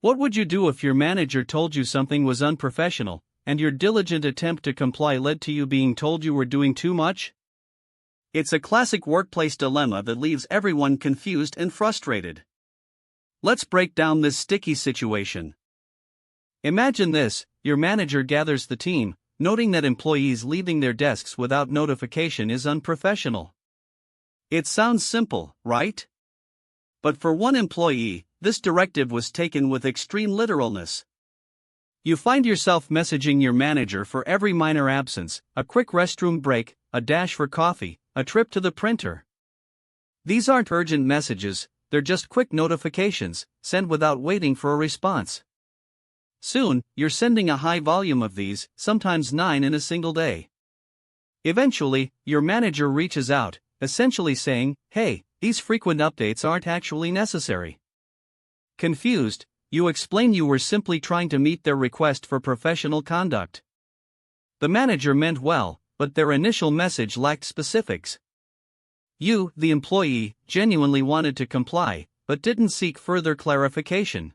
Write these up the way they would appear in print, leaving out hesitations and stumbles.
What would you do if your manager told you something was unprofessional, and your diligent attempt to comply led to you being told you were doing too much? It's a classic workplace dilemma that leaves everyone confused and frustrated. Let's break down this sticky situation. Imagine this: your manager gathers the team, noting that employees leaving their desks without notification is unprofessional. It sounds simple, right? But for one employee, this directive was taken with extreme literalness. You find yourself messaging your manager for every minor absence, a quick restroom break, a dash for coffee, a trip to the printer. These aren't urgent messages, they're just quick notifications, sent without waiting for a response. Soon, you're sending a high volume of these, sometimes 9 in a single day. Eventually, your manager reaches out, essentially saying, "Hey, these frequent updates aren't actually necessary." Confused, you explain you were simply trying to meet their request for professional conduct. The manager meant well, but their initial message lacked specifics. You, the employee, genuinely wanted to comply, but didn't seek further clarification.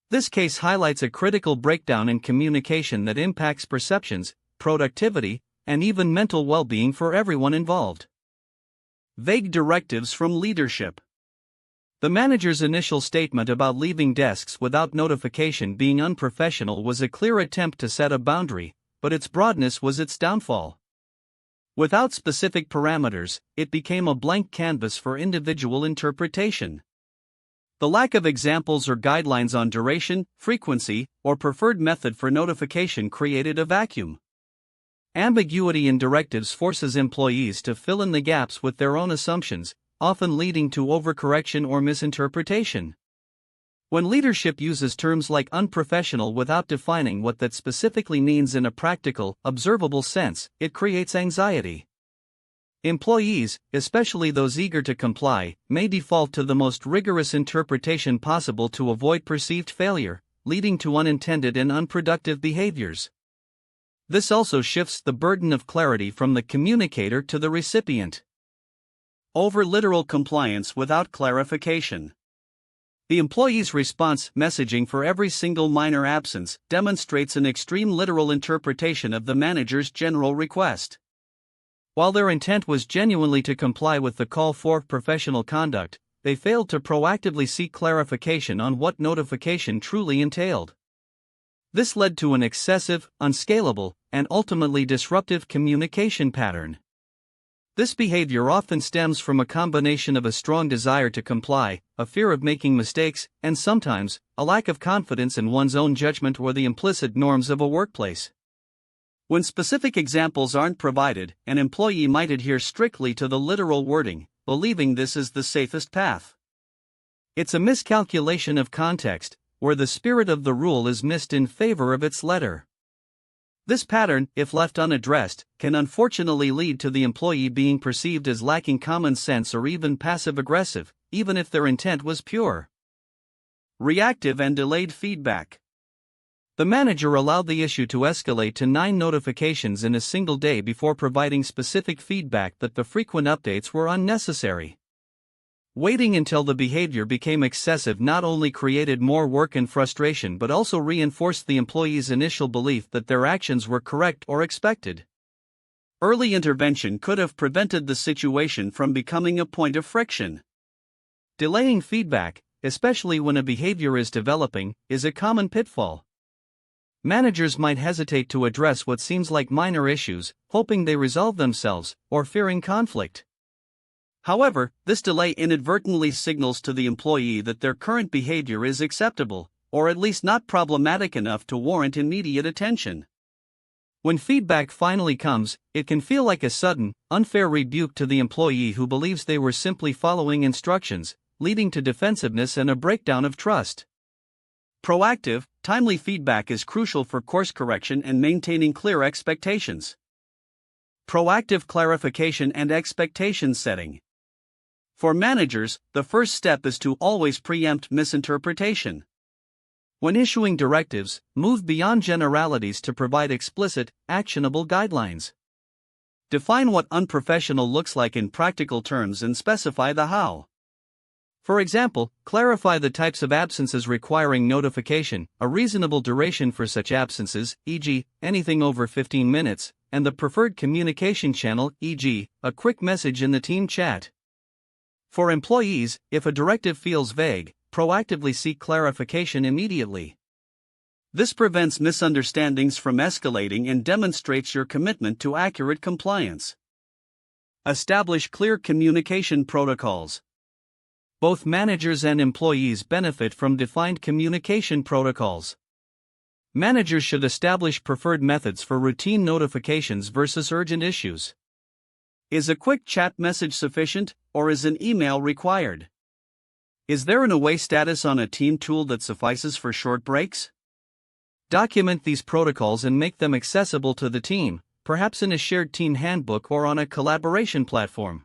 This case highlights a critical breakdown in communication that impacts perceptions, productivity, and even mental well-being for everyone involved. Vague directives from leadership. The manager's initial statement about leaving desks without notification being unprofessional was a clear attempt to set a boundary, but its broadness was its downfall. Without specific parameters, it became a blank canvas for individual interpretation. The lack of examples or guidelines on duration, frequency, or preferred method for notification created a vacuum. Ambiguity in directives forces employees to fill in the gaps with their own assumptions, often leading to overcorrection or misinterpretation. When leadership uses terms like unprofessional without defining what that specifically means in a practical, observable sense, it creates anxiety. Employees, especially those eager to comply, may default to the most rigorous interpretation possible to avoid perceived failure, leading to unintended and unproductive behaviors. This also shifts the burden of clarity from the communicator to the recipient. Over-literal compliance without clarification. The employee's response messaging for every single minor absence demonstrates an extreme literal interpretation of the manager's general request. While their intent was genuinely to comply with the call for professional conduct, they failed to proactively seek clarification on what notification truly entailed. This led to an excessive, unscalable, and ultimately disruptive communication pattern. This behavior often stems from a combination of a strong desire to comply, a fear of making mistakes, and sometimes, a lack of confidence in one's own judgment or the implicit norms of a workplace. When specific examples aren't provided, an employee might adhere strictly to the literal wording, believing this is the safest path. It's a miscalculation of context, where the spirit of the rule is missed in favor of its letter. This pattern, if left unaddressed, can unfortunately lead to the employee being perceived as lacking common sense or even passive-aggressive, even if their intent was pure. Reactive and delayed feedback. The manager allowed the issue to escalate to 9 notifications in a single day before providing specific feedback that the frequent updates were unnecessary. Waiting until the behavior became excessive not only created more work and frustration but also reinforced the employee's initial belief that their actions were correct or expected. Early intervention could have prevented the situation from becoming a point of friction. Delaying feedback, especially when a behavior is developing, is a common pitfall. Managers might hesitate to address what seems like minor issues, hoping they resolve themselves, or fearing conflict. However, this delay inadvertently signals to the employee that their current behavior is acceptable, or at least not problematic enough to warrant immediate attention. When feedback finally comes, it can feel like a sudden, unfair rebuke to the employee who believes they were simply following instructions, leading to defensiveness and a breakdown of trust. Proactive, timely feedback is crucial for course correction and maintaining clear expectations. Proactive clarification and expectation setting. For managers, the first step is to always preempt misinterpretation. When issuing directives, move beyond generalities to provide explicit, actionable guidelines. Define what unprofessional looks like in practical terms and specify the how. For example, clarify the types of absences requiring notification, a reasonable duration for such absences, e.g., anything over 15 minutes, and the preferred communication channel, e.g., a quick message in the team chat. For employees, if a directive feels vague, proactively seek clarification immediately. This prevents misunderstandings from escalating and demonstrates your commitment to accurate compliance. Establish clear communication protocols. Both managers and employees benefit from defined communication protocols. Managers should establish preferred methods for routine notifications versus urgent issues. Is a quick chat message sufficient, or is an email required? Is there an away status on a team tool that suffices for short breaks? Document these protocols and make them accessible to the team, perhaps in a shared team handbook or on a collaboration platform.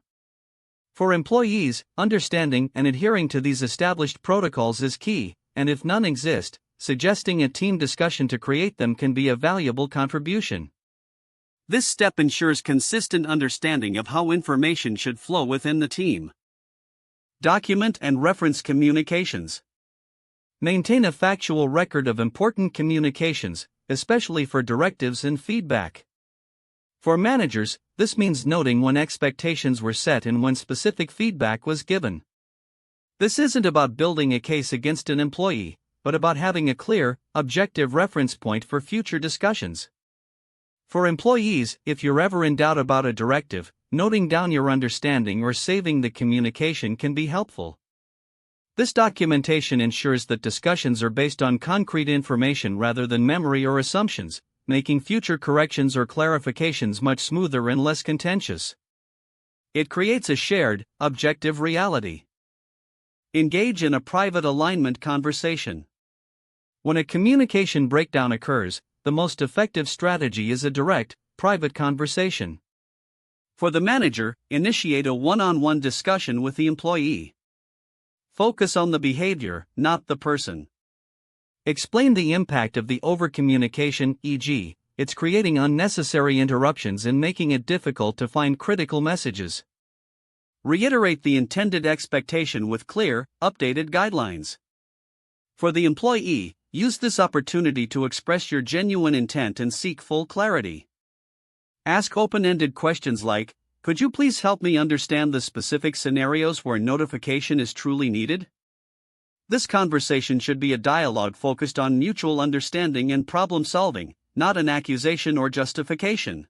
For employees, understanding and adhering to these established protocols is key, and if none exist, suggesting a team discussion to create them can be a valuable contribution. This step ensures consistent understanding of how information should flow within the team. Document and reference communications. Maintain a factual record of important communications, especially for directives and feedback. For managers, this means noting when expectations were set and when specific feedback was given. This isn't about building a case against an employee, but about having a clear, objective reference point for future discussions. For employees, if you're ever in doubt about a directive, noting down your understanding or saving the communication can be helpful. This documentation ensures that discussions are based on concrete information rather than memory or assumptions, making future corrections or clarifications much smoother and less contentious. It creates a shared, objective reality. Engage in a private alignment conversation. When a communication breakdown occurs, the most effective strategy is a direct, private conversation. For the manager, initiate a one-on-one discussion with the employee. Focus on the behavior, not the person. Explain the impact of the overcommunication, e.g., it's creating unnecessary interruptions and making it difficult to find critical messages. Reiterate the intended expectation with clear, updated guidelines. For the employee, use this opportunity to express your genuine intent and seek full clarity. Ask open-ended questions like, "Could you please help me understand the specific scenarios where notification is truly needed?" This conversation should be a dialogue focused on mutual understanding and problem-solving, not an accusation or justification.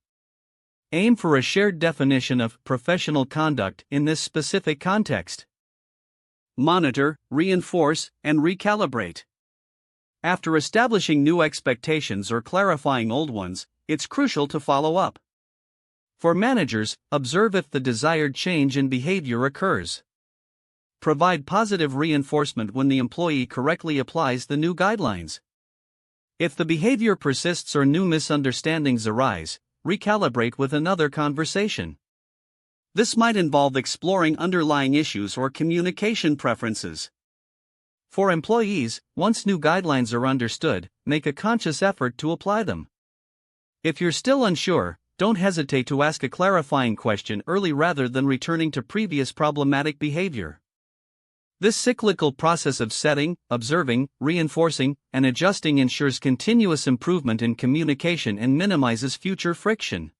Aim for a shared definition of professional conduct in this specific context. Monitor, reinforce, and recalibrate. After establishing new expectations or clarifying old ones, it's crucial to follow up. For managers, observe if the desired change in behavior occurs. Provide positive reinforcement when the employee correctly applies the new guidelines. If the behavior persists or new misunderstandings arise, recalibrate with another conversation. This might involve exploring underlying issues or communication preferences. For employees, once new guidelines are understood, make a conscious effort to apply them. If you're still unsure, don't hesitate to ask a clarifying question early rather than returning to previous problematic behavior. This cyclical process of setting, observing, reinforcing, and adjusting ensures continuous improvement in communication and minimizes future friction.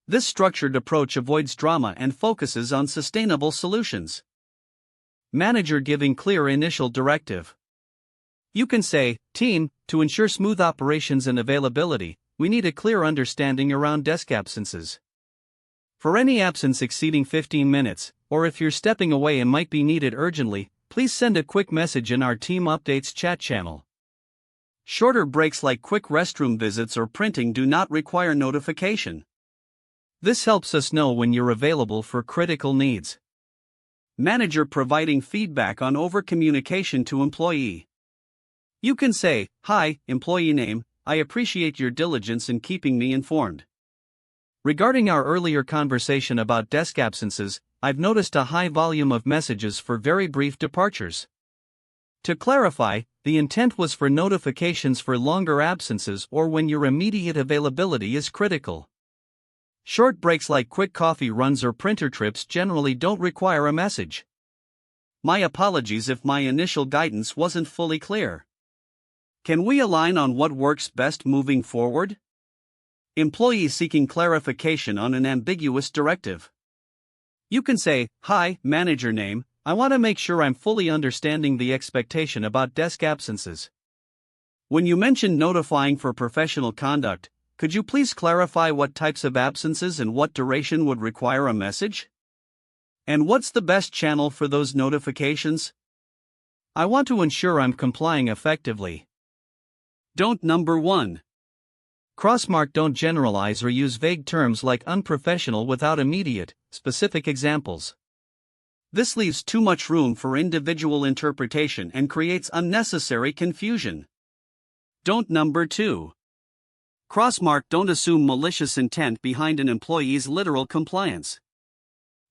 This structured approach avoids drama and focuses on sustainable solutions. Manager giving clear initial directive. You can say, "Team, to ensure smooth operations and availability, we need a clear understanding around desk absences. For any absence exceeding 15 minutes, or if you're stepping away and might be needed urgently, please send a quick message in our team updates chat channel." Shorter breaks like quick restroom visits or printing do not require notification. This helps us know when you're available for critical needs. Manager providing feedback on overcommunication to employee. You can say, "Hi, employee name, I appreciate your diligence in keeping me informed. Regarding our earlier conversation about desk absences, I've noticed a high volume of messages for very brief departures. To clarify, the intent was for notifications for longer absences or when your immediate availability is critical. Short breaks like quick coffee runs or printer trips generally don't require a message." My apologies if my initial guidance wasn't fully clear. Can we align on what works best moving forward? Employee seeking clarification on an ambiguous directive. You can say, "Hi, manager name, I want to make sure I'm fully understanding the expectation about desk absences. When you mentioned notifying for professional conduct, could you please clarify what types of absences and what duration would require a message? And what's the best channel for those notifications? I want to ensure I'm complying effectively." Don't number 1. Crossmark. Don't generalize or use vague terms like unprofessional without immediate, specific examples. This leaves too much room for individual interpretation and creates unnecessary confusion. Don't number 2. Crossmark. Don't assume malicious intent behind an employee's literal compliance.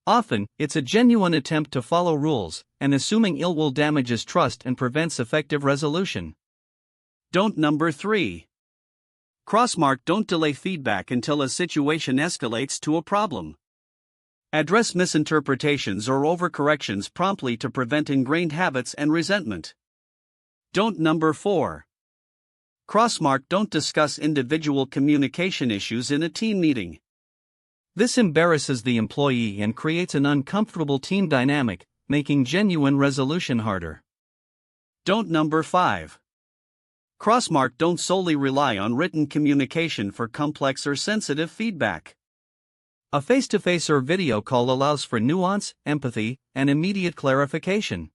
Often, it's a genuine attempt to follow rules, and assuming ill will damages trust and prevents effective resolution. Don't number 3. Crossmark. Don't delay feedback until a situation escalates to a problem. Address misinterpretations or overcorrections promptly to prevent ingrained habits and resentment. Don't number 4. Crossmark. Don't discuss individual communication issues in a team meeting. This embarrasses the employee and creates an uncomfortable team dynamic, making genuine resolution harder. Don't number 5. Crossmark. Don't solely rely on written communication for complex or sensitive feedback. A face-to-face or video call allows for nuance, empathy, and immediate clarification.